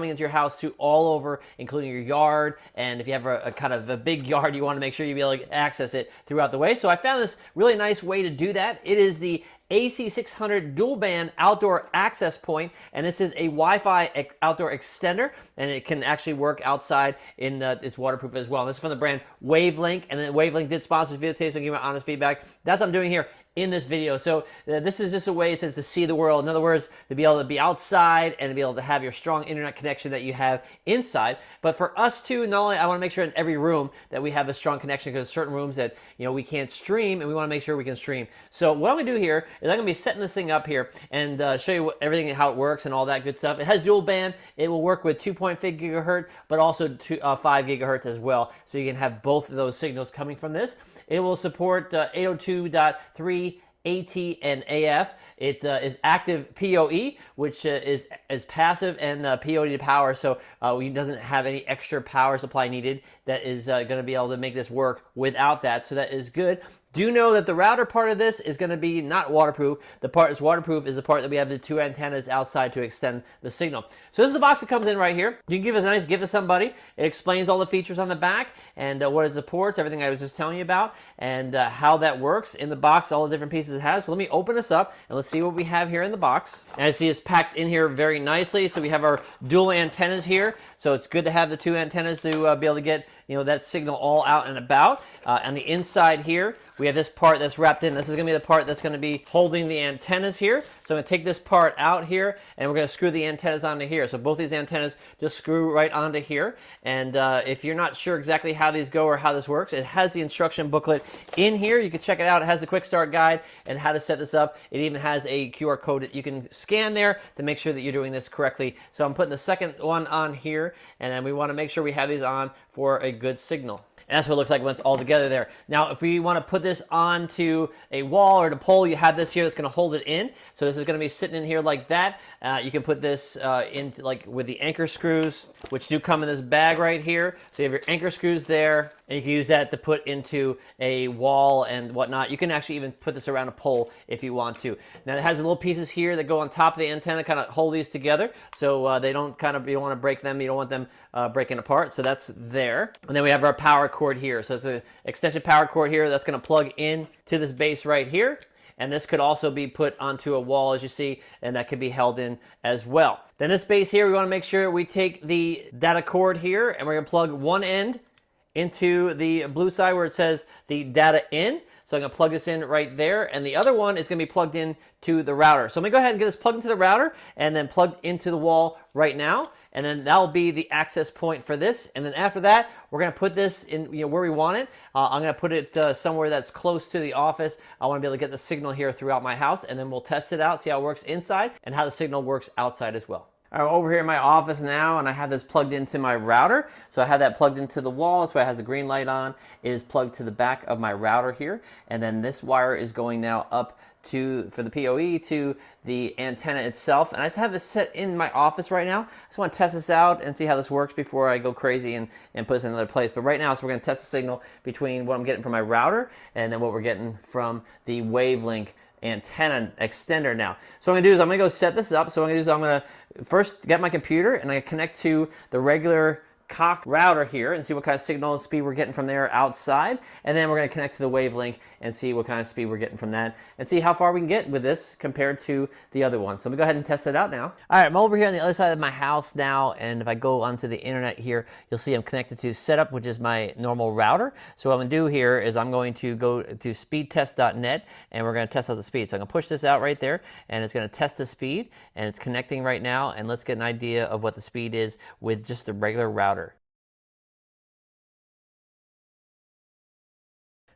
coming into your house to all over, including your yard. And if you have a kind of a big yard, you want to make sure you be able to access it throughout the way. So I found this really nice way to do that. It is the AC600 dual band outdoor access point, and this is a Wi-Fi outdoor extender, and it can actually work outside it's waterproof as well. And this is from the brand Wavelink, and then Wavelink did sponsor this video today, so I'll give my honest feedback. That's what I'm doing here in this video. So this is just a way, it says, to see the world. In other words, to be able to be outside and to be able to have your strong internet connection that you have inside. But for us too, not only I want to make sure in every room that we have a strong connection, because certain rooms that we can't stream, and we want to make sure we can stream. So what I'm going to do here is I'm going to be setting this thing up here and show you everything, how it works and all that good stuff. It has dual band. It will work with 2.5 gigahertz, but also 5 gigahertz as well. So you can have both of those signals coming from this. It will support 802.3 AT and AF. It is active PoE, which is passive, and PoE to power, so it doesn't have any extra power supply needed. That is going to be able to make this work without that, so that is good. Do know that the router part of this is going to be not waterproof. The part that's waterproof is the part that we have the two antennas outside to extend the signal. So this is the box that comes in right here. You can give us a nice gift to somebody. It explains all the features on the back and what it supports, everything I was just telling you about, and how that works in the box, all the different pieces it has. So let me open this up and let's see what we have here in the box. And I see it's packed in here very nicely. So we have our dual antennas here. So it's good to have the two antennas to be able to get that signal all out and about. On the inside here, we have this part that's wrapped in. This is going to be the part that's going to be holding the antennas here. So I'm going to take this part out here, and we're going to screw the antennas onto here. So both these antennas just screw right onto here. And if you're not sure exactly how these go or how this works, it has the instruction booklet in here. You can check it out. It has the quick start guide and how to set this up. It even has a QR code that you can scan there to make sure that you're doing this correctly. So I'm putting the second one on here, and then we want to make sure we have these on for a good signal. And that's what it looks like when it's all together there. Now, if we want to put this onto a wall or a pole, you have this here that's going to hold it in. So this is going to be sitting in here like that. You can put this into like with the anchor screws, which do come in this bag right here. So you have your anchor screws there, and you can use that to put into a wall and whatnot. You can actually even put this around a pole if you want to. Now it has little pieces here that go on top of the antenna, kind of hold these together, so they don't you don't want to break them. You don't want them breaking apart. So that's there. And then we have our power cord here. So it's an extension power cord here that's going to plug in to this base right here. And this could also be put onto a wall, as you see, and that could be held in as well. Then this base here, we want to make sure we take the data cord here, and we're going to plug one end into the blue side where it says the data in. So I'm going to plug this in right there, and the other one is going to be plugged in to the router. So I'm going to go ahead and get this plugged into the router and then plugged into the wall right now. And then that'll be the access point for this. And then after that, we're going to put this in where we want it. I'm going to put it somewhere that's close to the office. I want to be able to get the signal here throughout my house, and then we'll test it out, see how it works inside and how the signal works outside as well. I'm over here in my office now, and I have this plugged into my router. So I have that plugged into the wall. That's why it has a green light on. It is plugged to the back of my router here. And then this wire is going now up for the PoE to the antenna itself. And I just have this set in my office right now. I just want to test this out and see how this works before I go crazy and put this in another place. But right now, so we're going to test the signal between what I'm getting from my router and then what we're getting from the Wavelink antenna extender now. So what I'm going to do is I'm going to go set this up. So what I'm going to do is I'm going to first get my computer, and I'm going to connect to the regular Cox router here and see what kind of signal and speed we're getting from there outside. And then we're going to connect to the Wavelink and see what kind of speed we're getting from that and see how far we can get with this compared to the other one. So let me go ahead and test it out now. All right, I'm over here on the other side of my house now, and if I go onto the internet here, you'll see I'm connected to Setup, which is my normal router. So what I'm going to do here is I'm going to go to speedtest.net, and we're going to test out the speed. So I'm going to push this out right there, and it's going to test the speed, and it's connecting right now, and let's get an idea of what the speed is with just the regular router.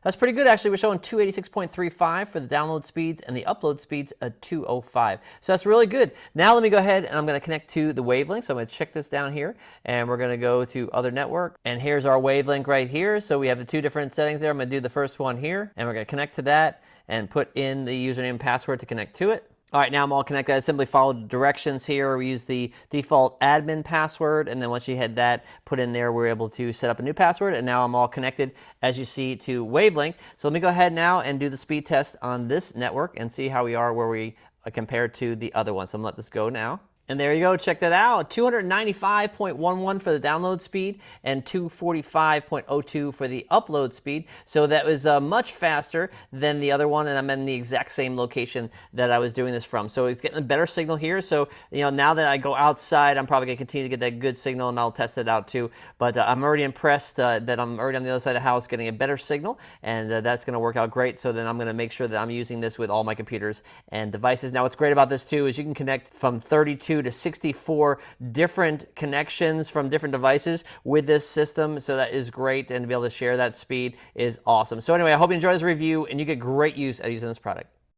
That's pretty good, actually. We're showing 286.35 for the download speeds, and the upload speeds at 205. So that's really good. Now let me go ahead and I'm going to connect to the Wavelink. So I'm going to check this down here, and we're going to go to Other Network. And here's our Wavelink right here. So we have the two different settings there. I'm going to do the first one here, and we're going to connect to that and put in the username and password to connect to it. All right, now I'm all connected. I simply follow the directions here. We use the default admin password, and then once you had that put in there, we're able to set up a new password, and now I'm all connected, as you see, to Wavelink. So let me go ahead now and do the speed test on this network and see how we are where we compare to the other one. So I'm going to let this go now. And there you go, check that out. 295.11 for the download speed and 245.02 for the upload speed. So that was much faster than the other one, and I'm in the exact same location that I was doing this from. So it's getting a better signal here. So, now that I go outside, I'm probably going to continue to get that good signal, and I'll test it out too. But I'm already impressed that I'm already on the other side of the house getting a better signal, and that's going to work out great. So then I'm going to make sure that I'm using this with all my computers and devices. Now, what's great about this too is you can connect from 32 to 64 different connections from different devices with this system. So that is great, and to be able to share that speed is awesome. So anyway, I hope you enjoy this review and you get great use out of using this product.